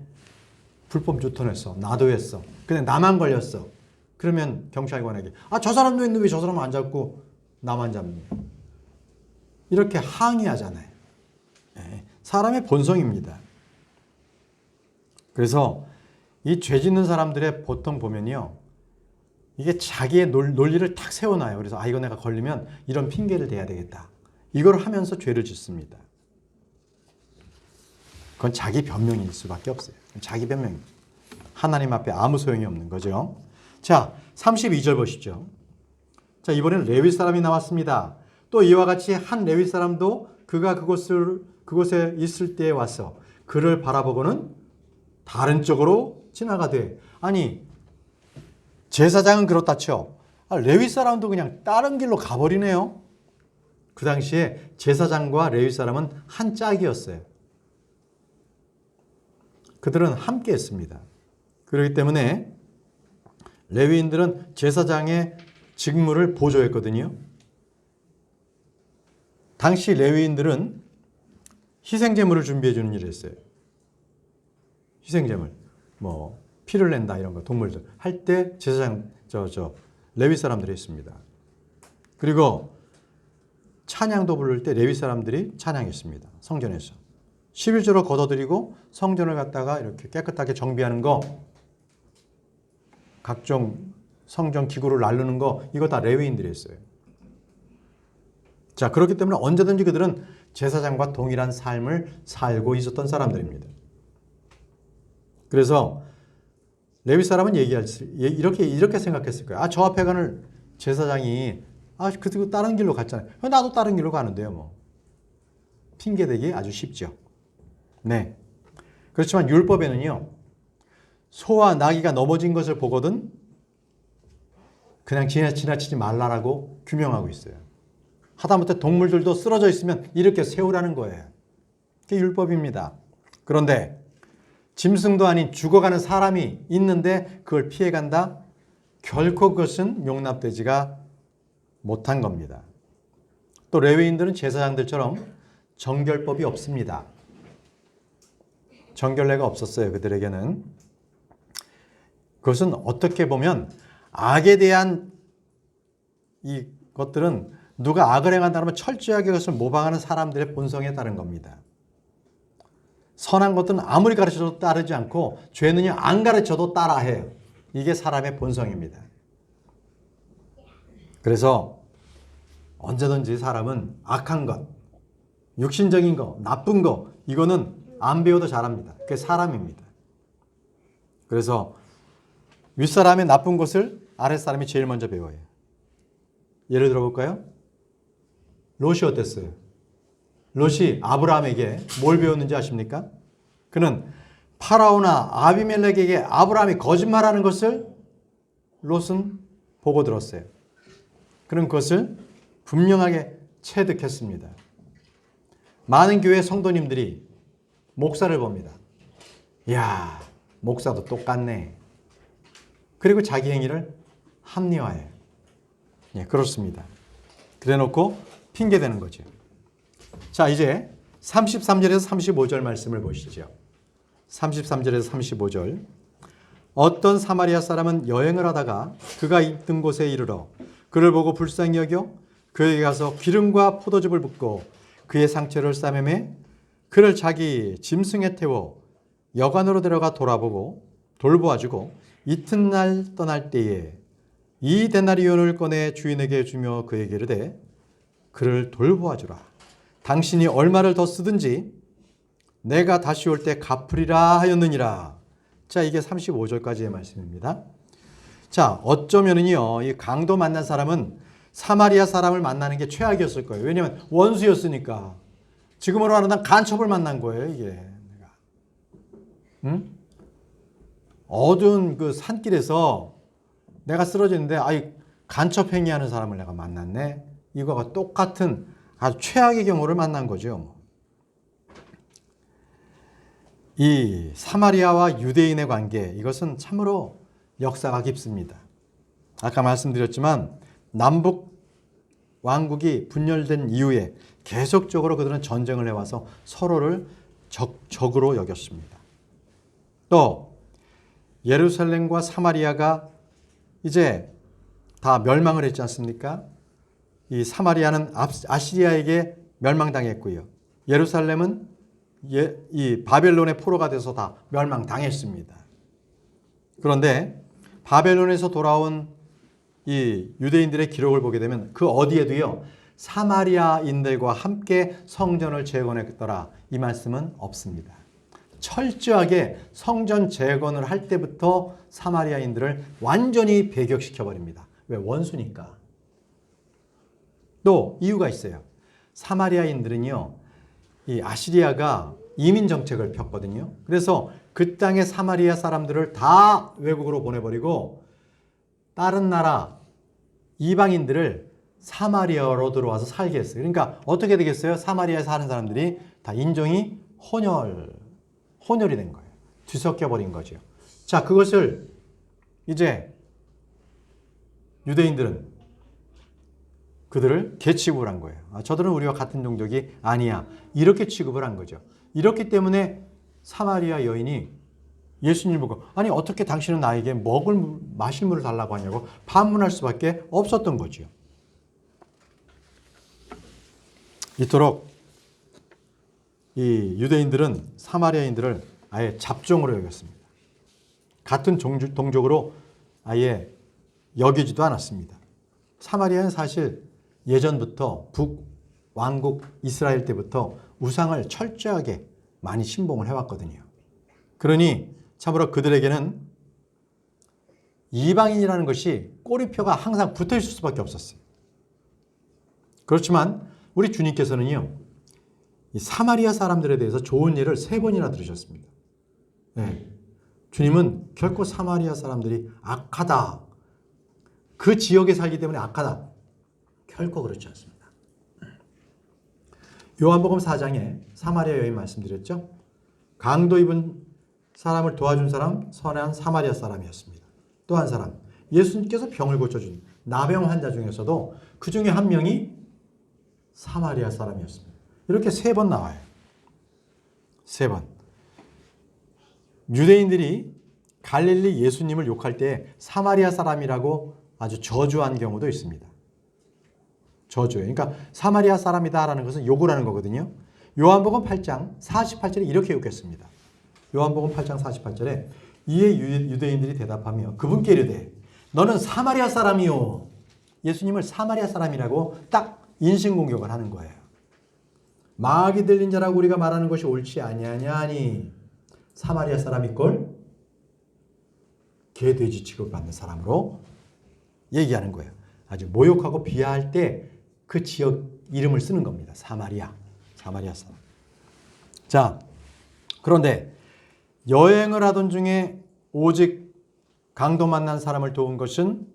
불법 유턴했어. 나도 했어. 근데 나만 걸렸어. 그러면 경찰관에게 저 사람도 했는데 왜 저 사람은 안 잡고 나만 잡느냐. 이렇게 항의하잖아요. 네, 사람의 본성입니다. 그래서 이 죄 짓는 사람들의 보통 보면요. 이게 자기의 논리를 탁 세워놔요. 그래서 이거 내가 걸리면 이런 핑계를 대야 되겠다. 이걸 하면서 죄를 짓습니다. 그건 자기 변명일 수밖에 없어요. 자기 변명입니다. 하나님 앞에 아무 소용이 없는 거죠. 자, 32절 보시죠. 자, 이번에는 레위 사람이 나왔습니다. 또 이와 같이 한 레위 사람도 그가 그곳에 있을 때에 와서 그를 바라보고는 다른 쪽으로 지나가되. 아니, 제사장은 그렇다 쳐. 레위 사람도 그냥 다른 길로 가버리네요. 그 당시에 제사장과 레위 사람은 한 짝이었어요. 그들은 함께 했습니다. 그렇기 때문에 레위인들은 제사장의 직무를 보조했거든요. 당시 레위인들은 희생제물을 준비해 주는 일을 했어요. 희생제물, 피를 낸다 이런 거 동물들 할 때 제사장 레위 사람들이 했습니다. 그리고 찬양도 부를 때 레위 사람들이 찬양했습니다. 성전에서 11조로 걷어들이고 성전을 갖다가 이렇게 깨끗하게 정비하는 거, 각종 성전 기구를 나르는 거, 이거 다 레위인들이 했어요. 자, 그렇기 때문에 언제든지 그들은 제사장과 동일한 삶을 살고 있었던 사람들입니다. 그래서 레위 사람은 이렇게 생각했을 거예요. 저 앞에 가는 제사장이 그리고 다른 길로 갔잖아요. 나도 다른 길로 가는데요, 뭐. 핑계대기 아주 쉽죠. 네. 그렇지만 율법에는요, 소와 나귀가 넘어진 것을 보거든 그냥 지나치지 말라라고 규명하고 있어요. 하다못해 동물들도 쓰러져 있으면 이렇게 세우라는 거예요. 그게 율법입니다. 그런데 짐승도 아닌 죽어가는 사람이 있는데 그걸 피해간다? 결코 그것은 용납되지가 못한 겁니다. 또 레위인들은 제사장들처럼 정결법이 없습니다. 정결례가 없었어요. 그들에게는. 그것은 어떻게 보면 악에 대한 이것들은 누가 악을 행한다 면 철저하게 그것을 모방하는 사람들의 본성에 따른 겁니다. 선한 것들은 아무리 가르쳐도 따르지 않고 죄는요 안 가르쳐도 따라해요. 이게 사람의 본성입니다. 그래서 언제든지 사람은 악한 것, 육신적인 거, 나쁜 거 이거는 안 배워도 잘합니다. 그게 사람입니다. 그래서 윗사람의 나쁜 것을 아랫사람이 제일 먼저 배워요. 예를 들어 볼까요? 롯이 어땠어요? 롯이 아브라함에게 뭘 배웠는지 아십니까? 그는 파라오나 아비멜렉에게 아브라함이 거짓말하는 것을 롯은 보고 들었어요. 그는 그것을 분명하게 체득했습니다. 많은 교회 성도님들이 목사를 봅니다. 이야, 목사도 똑같네. 그리고 자기 행위를 합리화해요. 예, 그렇습니다. 그래놓고 핑계대는 거죠. 자, 이제 33절에서 35절 말씀을 보시죠. 33절에서 35절. 어떤 사마리아 사람은 여행을 하다가 그가 있던 곳에 이르러 그를 보고 불쌍히 여겨 그에게 가서 기름과 포도즙을 붓고 그의 상처를 싸매매 그를 자기 짐승에 태워 여관으로 데려가 돌보아주고 이튿날 떠날 때에 이 데나리온을 꺼내 주인에게 주며 그에게 이르되 그를 돌보아주라. 당신이 얼마를 더 쓰든지 내가 다시 올 때 갚으리라 하였느니라. 자, 이게 35절까지의 말씀입니다. 자, 어쩌면은요, 이 강도 만난 사람은 사마리아 사람을 만나는 게 최악이었을 거예요. 왜냐하면 원수였으니까. 지금으로 하는 간첩을 만난 거예요, 이게. 내가. 응? 어두운 그 산길에서 내가 쓰러지는데, 아이, 간첩 행위하는 사람을 내가 만났네. 이거가 똑같은 아주 최악의 경우를 만난 거죠. 이 사마리아와 유대인의 관계, 이것은 참으로 역사가 깊습니다. 아까 말씀드렸지만 남북 왕국이 분열된 이후에 계속적으로 그들은 전쟁을 해와서 서로를 적으로 여겼습니다. 또 예루살렘과 사마리아가 이제 다 멸망을 했지 않습니까? 이 사마리아는 아시리아에게 멸망당했고요. 예루살렘은 이 바벨론의 포로가 돼서 다 멸망당했습니다. 그런데 바벨론에서 돌아온 이 유대인들의 기록을 보게 되면 그 어디에도요 사마리아인들과 함께 성전을 재건했더라 이 말씀은 없습니다. 철저하게 성전 재건을 할 때부터 사마리아인들을 완전히 배격시켜 버립니다. 왜? 원수니까. 또 이유가 있어요. 사마리아인들은요 이 아시리아가 이민 정책을 폈거든요. 그래서 그 땅의 사마리아 사람들을 다 외국으로 보내버리고 다른 나라 이방인들을 사마리아로 들어와서 살게 했어요. 그러니까 어떻게 되겠어요? 사마리아에 사는 사람들이 다 인종이 혼혈이 된 거예요. 뒤섞여 버린 거죠. 자, 그것을 이제 유대인들은 그들을 개취급을 한 거예요. 저들은 우리와 같은 종족이 아니야. 이렇게 취급을 한 거죠. 이렇기 때문에 사마리아 여인이 예수님을 보고 아니 어떻게 당신은 나에게 마실 물을 달라고 하냐고 반문할 수밖에 없었던 거죠. 이토록 이 유대인들은 사마리아인들을 아예 잡종으로 여겼습니다. 같은 동족으로 아예 여기지도 않았습니다. 사마리아는 사실 예전부터 북왕국 이스라엘 때부터 우상을 철저하게 많이 신봉을 해왔거든요. 그러니 참으로 그들에게는 이방인이라는 것이 꼬리표가 항상 붙어있을 수밖에 없었어요. 그렇지만 우리 주님께서는요 이 사마리아 사람들에 대해서 좋은 예를 3번이나 들으셨습니다. 네. 주님은 결코 사마리아 사람들이 악하다, 그 지역에 살기 때문에 악하다, 결코 그렇지 않습니다. 요한복음 4장에 사마리아 여인 말씀드렸죠. 강도 입은 사람을 도와준 사람 선한 사마리아 사람이었습니다. 또 한 사람 예수님께서 병을 고쳐준 나병 환자 중에서도 그 중에 한 명이 사마리아 사람이었습니다. 이렇게 3번 나와요. 3번. 유대인들이 갈릴리 예수님을 욕할 때 사마리아 사람이라고 아주 저주한 경우도 있습니다. 저주예요. 그러니까 사마리아 사람이다라는 것은 욕을 하는 거거든요. 요한복음 8장 48절에 이렇게 욕했습니다. 요한복음 8장 48절에 이에 유대인들이 대답하며 그분께 이르되 너는 사마리아 사람이요. 예수님을 사마리아 사람이라고 딱 인신공격을 하는 거예요. 마귀 들린 자라고 우리가 말하는 것이 옳지 아니하냐니 사마리아 사람이걸 개돼지 취급받는 사람으로 얘기하는 거예요. 아주 모욕하고 비하할 때 그 지역 이름을 쓰는 겁니다. 사마리아 사람. 자, 그런데 여행을 하던 중에 오직 강도 만난 사람을 도운 것은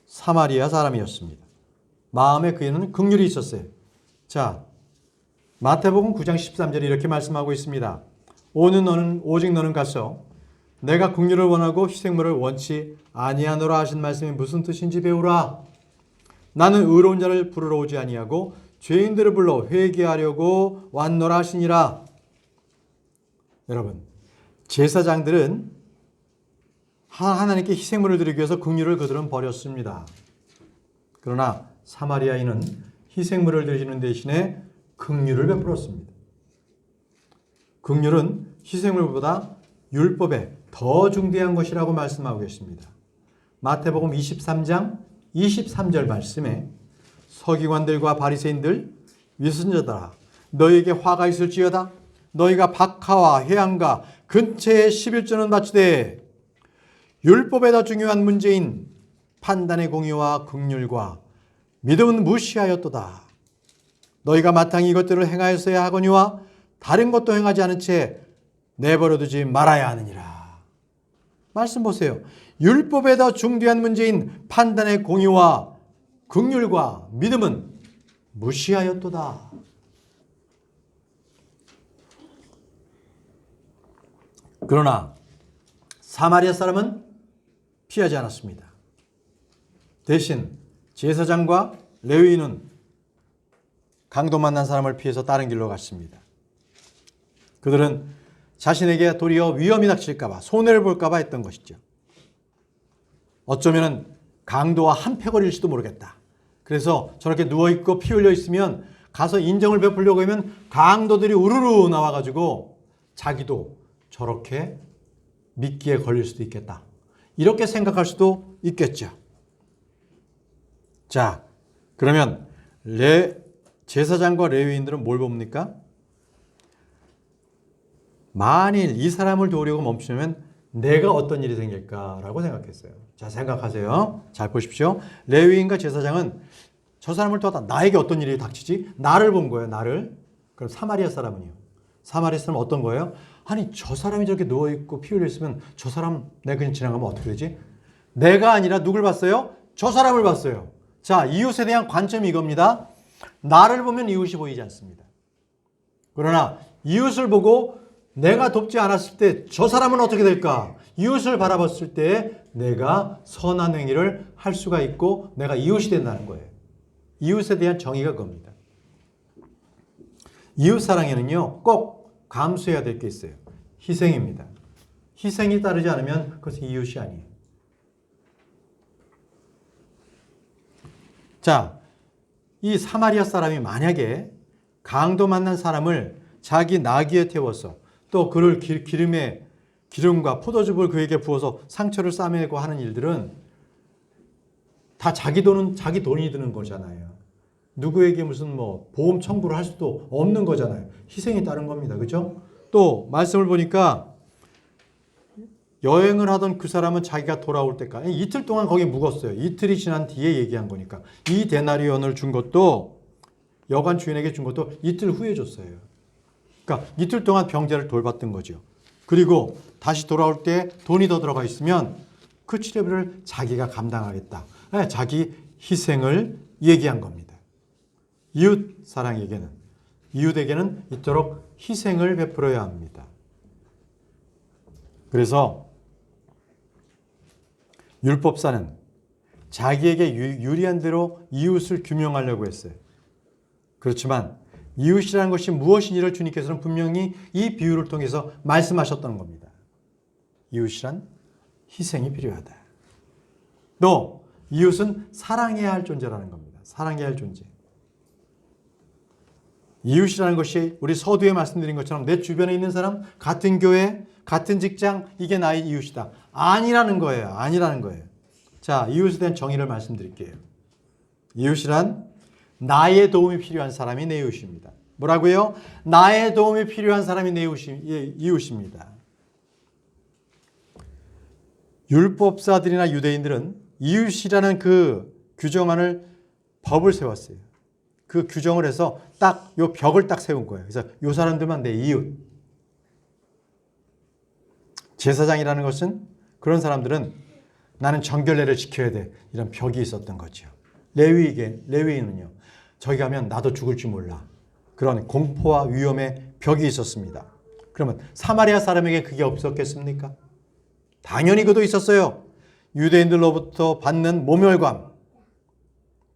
사마리아 사람이었습니다. 마음에 그에는 긍휼이 있었어요. 자, 마태복음 9장 13절에 이렇게 말씀하고 있습니다. 오직 너는 가서 내가 긍휼을 원하고 희생물을 원치 아니하노라 하신 말씀이 무슨 뜻인지 배우라. 나는 의로운 자를 부르러 오지 아니하고 죄인들을 불러 회개하려고 왔노라 하시니라. 여러분, 제사장들은 하나님께 희생물을 드리기 위해서 긍휼을 그들은 버렸습니다. 그러나 사마리아인은 희생물을 드리는 대신에 긍휼을 베풀었습니다. 긍휼은 희생물보다 율법에 더 중대한 것이라고 말씀하고 계십니다. 마태복음 23장 23절 말씀에 서기관들과 바리새인들 위선자들아 너희에게 화가 있을지어다 너희가 박하와 해양과 근처에 11조는 바치되 율법에 더 중요한 문제인 판단의 공의와 긍휼과 믿음은 무시하였도다. 너희가 마땅히 이것들을 행하였어야 하거니와 다른 것도 행하지 않은 채 내버려두지 말아야 하느니라. 말씀 보세요. 율법에 더 중대한 문제인 판단의 공의와 긍휼과 믿음은 무시하였도다. 그러나 사마리아 사람은 피하지 않았습니다. 대신 제사장과 레위인은 강도 만난 사람을 피해서 다른 길로 갔습니다. 그들은 자신에게 도리어 위험이 닥칠까 봐 손해를 볼까 봐 했던 것이죠. 어쩌면 강도와 한패거리일지도 모르겠다. 그래서 저렇게 누워있고 피 흘려 있으면 가서 인정을 베풀려고 하면 강도들이 우르르 나와가지고 자기도 저렇게 미끼에 걸릴 수도 있겠다. 이렇게 생각할 수도 있겠죠. 자, 그러면 제사장과 레위인들은 뭘 봅니까? 만일 이 사람을 도우려고 멈추면 내가 어떤 일이 생길까라고 생각했어요. 자, 생각하세요. 잘 보십시오. 레위인과 제사장은 저 사람을 도와다 나에게 어떤 일이 닥치지? 나를 본 거예요. 나를. 그럼 사마리아 사람은요? 사마리아 사람은 어떤 거예요? 아니 저 사람이 저렇게 누워있고 피 흘려 있으면 저 사람 내가 그냥 지나가면 어떻게 되지? 내가 아니라 누굴 봤어요? 저 사람을 봤어요. 자, 이웃에 대한 관점이 이겁니다. 나를 보면 이웃이 보이지 않습니다. 그러나 이웃을 보고 내가 돕지 않았을 때 저 사람은 어떻게 될까? 이웃을 바라봤을 때 내가 선한 행위를 할 수가 있고 내가 이웃이 된다는 거예요. 이웃에 대한 정의가 그겁니다. 이웃 사랑에는요 꼭 감수해야 될 게 있어요. 희생입니다. 희생이 따르지 않으면 그것은 이웃이 아니에요. 자, 이 사마리아 사람이 만약에 강도 만난 사람을 자기 나귀에 태워서 또 그를 기름과 포도즙을 그에게 부어서 상처를 싸매고 하는 일들은 다 자기 돈이 드는 거잖아요. 누구에게 무슨 보험 청구를 할 수도 없는 거잖아요. 희생이 따른 겁니다. 그렇죠? 또 말씀을 보니까 여행을 하던 그 사람은 자기가 돌아올 때까지 이틀 동안 거기 묵었어요. 이틀이 지난 뒤에 얘기한 거니까. 이 데나리온을 준 것도 여관 주인에게 준 것도 이틀 후에 줬어요. 그러니까 이틀 동안 병자를 돌봤던 거죠. 그리고 다시 돌아올 때 돈이 더 들어가 있으면 그 치료비를 자기가 감당하겠다. 자기 희생을 얘기한 겁니다. 이웃 사랑에게는, 이웃에게는 이토록 희생을 베풀어야 합니다. 그래서 율법사는 자기에게 유리한 대로 이웃을 규명하려고 했어요. 그렇지만 이웃이라는 것이 무엇인지를 주님께서는 분명히 이 비유를 통해서 말씀하셨던 겁니다. 이웃이란 희생이 필요하다. 또 이웃은 사랑해야 할 존재라는 겁니다. 사랑해야 할 존재. 이웃이라는 것이 우리 서두에 말씀드린 것처럼 내 주변에 있는 사람, 같은 교회, 같은 직장, 이게 나의 이웃이다. 아니라는 거예요. 아니라는 거예요. 자, 이웃에 대한 정의를 말씀드릴게요. 이웃이란 나의 도움이 필요한 사람이 내 이웃입니다. 뭐라고요? 나의 도움이 필요한 사람이 내 이웃입니다. 율법사들이나 유대인들은 이웃이라는 그 규정안을 법을 세웠어요. 그 규정을 해서 딱 요 벽을 딱 세운 거예요. 그래서 요 사람들만 내 이웃. 제사장이라는 것은 그런 사람들은 나는 정결례를 지켜야 돼. 이런 벽이 있었던 거죠. 레위인은요. 저기 가면 나도 죽을지 몰라. 그런 공포와 위험의 벽이 있었습니다. 그러면 사마리아 사람에게 그게 없었겠습니까? 당연히 그도 있었어요. 유대인들로부터 받는 모멸감,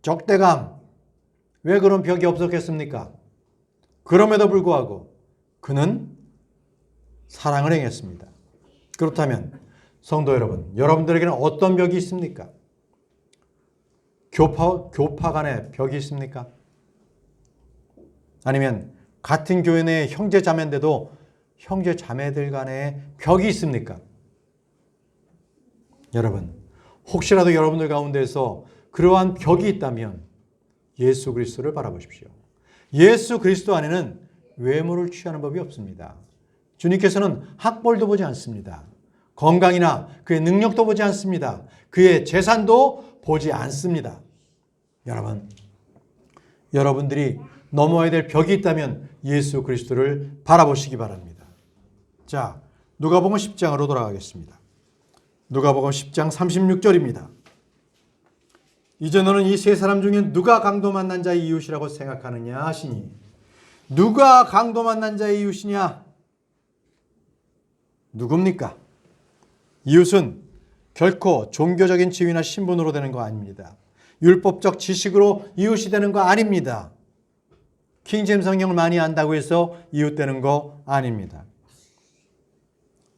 적대감. 왜 그런 벽이 없었겠습니까? 그럼에도 불구하고 그는 사랑을 행했습니다. 그렇다면 성도 여러분, 여러분들에게는 어떤 벽이 있습니까? 교파 간의 벽이 있습니까? 아니면 같은 교회 내 형제 자매인데도 형제 자매들 간의 벽이 있습니까? 여러분, 혹시라도 여러분들 가운데서 그러한 벽이 있다면 예수 그리스도를 바라보십시오. 예수 그리스도 안에는 외모를 취하는 법이 없습니다. 주님께서는 학벌도 보지 않습니다. 건강이나 그의 능력도 보지 않습니다. 그의 재산도 보지 않습니다. 여러분, 여러분들이 넘어야 될 벽이 있다면 예수 그리스도를 바라보시기 바랍니다. 자, 누가복음 10장으로 돌아가겠습니다. 누가복음 10장 36절입니다. 이제 너는 이 세 사람 중에 누가 강도 만난 자의 이웃이라고 생각하느냐 하시니, 누가 강도 만난 자의 이웃이냐? 누굽니까? 이웃은 결코 종교적인 지위나 신분으로 되는 거 아닙니다. 율법적 지식으로 이웃이 되는 거 아닙니다. 킹제임스 성경을 많이 안다고 해서 이웃 되는 거 아닙니다.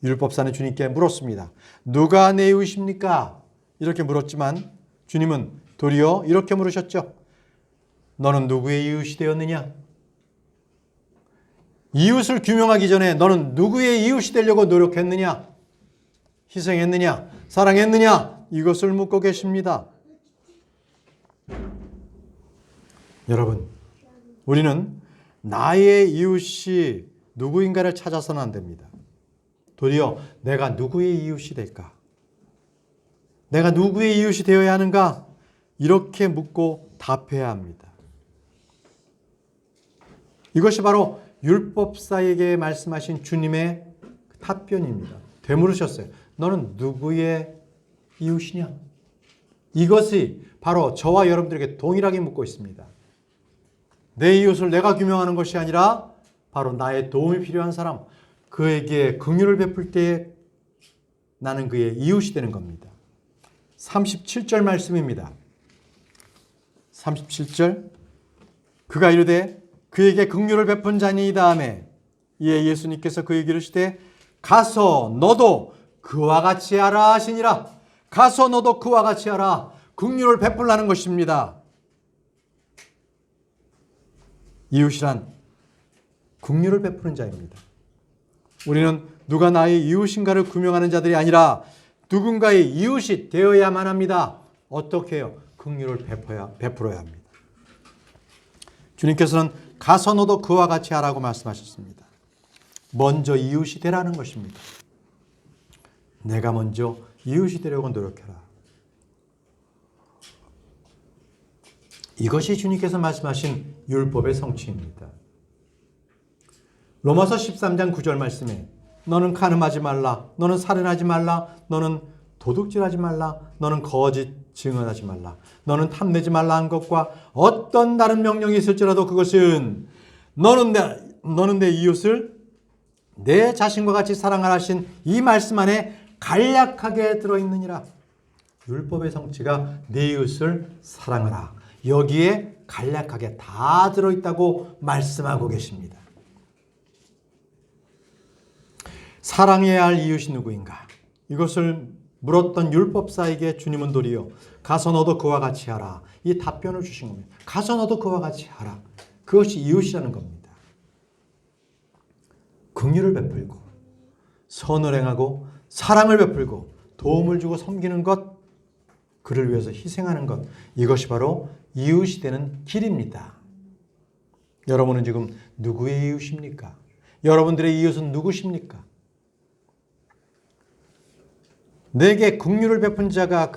율법사는 주님께 물었습니다. 누가 내 이웃입니까? 이렇게 물었지만 주님은 도리어 이렇게 물으셨죠. 너는 누구의 이웃이 되었느냐? 이웃을 규명하기 전에 너는 누구의 이웃이 되려고 노력했느냐? 희생했느냐? 사랑했느냐? 이것을 묻고 계십니다. 여러분, 우리는 나의 이웃이 누구인가를 찾아서는 안 됩니다. 도리어 내가 누구의 이웃이 될까? 내가 누구의 이웃이 되어야 하는가? 이렇게 묻고 답해야 합니다. 이것이 바로 율법사에게 말씀하신 주님의 답변입니다. 되물으셨어요. 너는 누구의 이웃이냐? 이것이 바로 저와 여러분들에게 동일하게 묻고 있습니다. 내 이웃을 내가 규명하는 것이 아니라 바로 나의 도움이 필요한 사람, 그에게 긍휼을 베풀 때에 나는 그의 이웃이 되는 겁니다. 37절 말씀입니다. 37절, 그가 이르되 그에게 긍휼을 베푼 자니 다음에 이에 예수님께서 그에게 이르시되 가서 너도 그와 같이 하라 하시니라. 가서 너도 그와 같이 하라. 긍휼을 베풀라는 것입니다. 이웃이란 긍휼을 베푸는 자입니다. 우리는 누가 나의 이웃인가를 규명하는 자들이 아니라 누군가의 이웃이 되어야만 합니다. 어떻게 해요? 긍휼을 베풀어야 합니다. 주님께서는 가서 너도 그와 같이 하라고 말씀하셨습니다. 먼저 이웃이 되라는 것입니다. 내가 먼저 이웃이 되려고 노력해라. 이것이 주님께서 말씀하신 율법의 성취입니다. 로마서 13장 9절 말씀에 너는 간음하지 말라, 너는 살인하지 말라, 너는 도둑질하지 말라, 너는 거짓 증언하지 말라, 너는 탐내지 말라 한 것과 어떤 다른 명령이 있을지라도 그것은 너는 내 이웃을 내 자신과 같이 사랑하라 하신 이 말씀 안에 간략하게 들어있느니라. 율법의 성취가 내 이웃을 사랑하라. 여기에 간략하게 다 들어있다고 말씀하고 계십니다. 사랑해야 할 이웃이 누구인가? 이것을 물었던 율법사에게 주님은 도리어 가서 너도 그와 같이 하라. 이 답변을 주신 겁니다. 가서 너도 그와 같이 하라. 그것이 이웃이라는 겁니다. 긍휼을 베풀고 선을 행하고 사랑을 베풀고 도움을 주고 섬기는 것, 그를 위해서 희생하는 것, 이것이 바로 이웃이 되는 길입니다. 여러분은 지금 누구의 이웃입니까? 여러분들의 이웃은 누구십니까? 내게 긍휼을 베푼 자가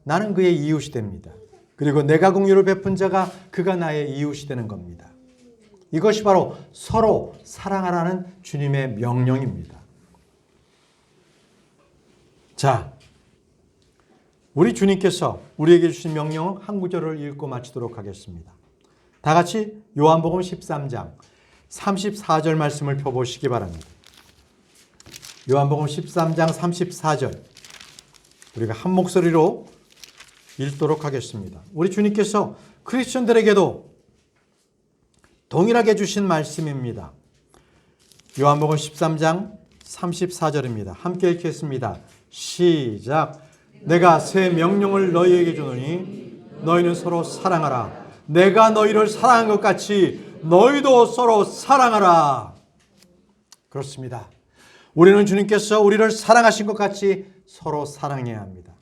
나는 그의 이웃이 됩니다. 그리고 내가 긍휼을 베푼 자가 그가 나의 이웃이 되는 겁니다. 이것이 바로 서로 사랑하라는 주님의 명령입니다. 자, 우리 주님께서 우리에게 주신 명령 한 구절을 읽고 마치도록 하겠습니다. 다 같이 요한복음 13장 34절 말씀을 펴보시기 바랍니다. 요한복음 13장 34절 우리가 한 목소리로 읽도록 하겠습니다. 우리 주님께서 크리스천들에게도 동일하게 주신 말씀입니다. 요한복음 13장 34절입니다. 함께 읽겠습니다. 시작. 내가 새 명령을 너희에게 주노니 너희는 서로 사랑하라. 내가 너희를 사랑한 것 같이 너희도 서로 사랑하라. 그렇습니다. 우리는 주님께서 우리를 사랑하신 것 같이 서로 사랑해야 합니다.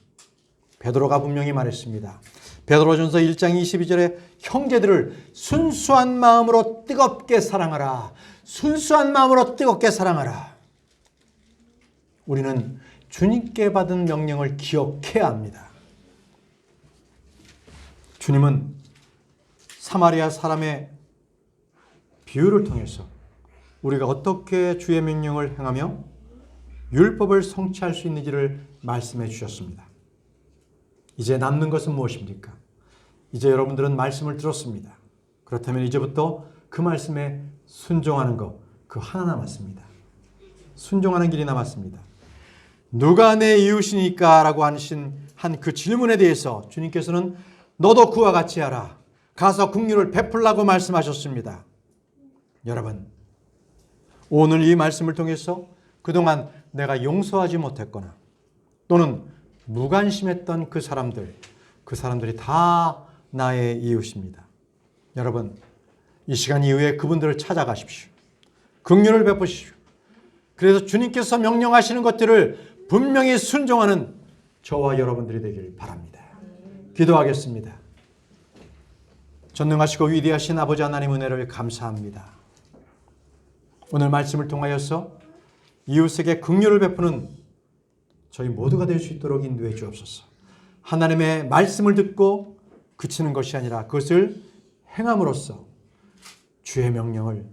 베드로가 분명히 말했습니다. 베드로전서 1장 22절에 형제들을 순수한 마음으로 뜨겁게 사랑하라. 순수한 마음으로 뜨겁게 사랑하라. 우리는 주님께 받은 명령을 기억해야 합니다. 주님은 사마리아 사람의 비유를 통해서 우리가 어떻게 주의 명령을 행하며 율법을 성취할 수 있는지를 말씀해 주셨습니다. 이제 남는 것은 무엇입니까? 이제 여러분들은 말씀을 들었습니다. 그렇다면 이제부터 그 말씀에 순종하는 것, 그 하나 남았습니다. 순종하는 길이 남았습니다. 누가 내 이웃이니까? 라고 하신 그 질문에 대해서 주님께서는 너도 그와 같이 하라. 가서 긍휼을 베풀라고 말씀하셨습니다. 여러분, 오늘 이 말씀을 통해서 그동안 내가 용서하지 못했거나 또는 무관심했던 그 사람들이 다 나의 이웃입니다. 여러분, 이 시간 이후에 그분들을 찾아가십시오. 긍휼을 베푸십시오. 그래서 주님께서 명령하시는 것들을 분명히 순종하는 저와 여러분들이 되길 바랍니다. 기도하겠습니다. 전능하시고 위대하신 아버지 하나님 은혜를 감사합니다. 오늘 말씀을 통하여서 이웃에게 긍휼을 베푸는 저희 모두가 될 수 있도록 인도해 주옵소서. 하나님의 말씀을 듣고 그치는 것이 아니라 그것을 행함으로써 주의 명령을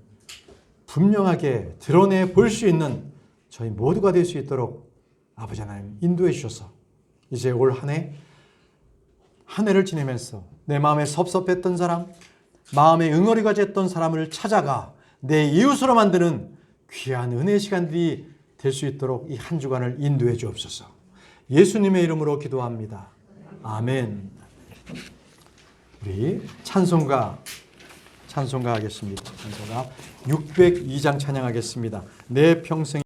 분명하게 드러내 볼 수 있는 저희 모두가 될 수 있도록 아버지 하나님 인도해 주셔서 이제 올 한 해를 지내면서 내 마음에 섭섭했던 사람, 마음에 응어리가 됐던 사람을 찾아가 내 이웃으로 만드는 귀한 은혜의 시간들이 될 수 있도록 이 한 주간을 인도해 주옵소서. 예수님의 이름으로 기도합니다. 아멘. 우리 찬송가 하겠습니다. 찬송가 602장 찬양하겠습니다. 내 평생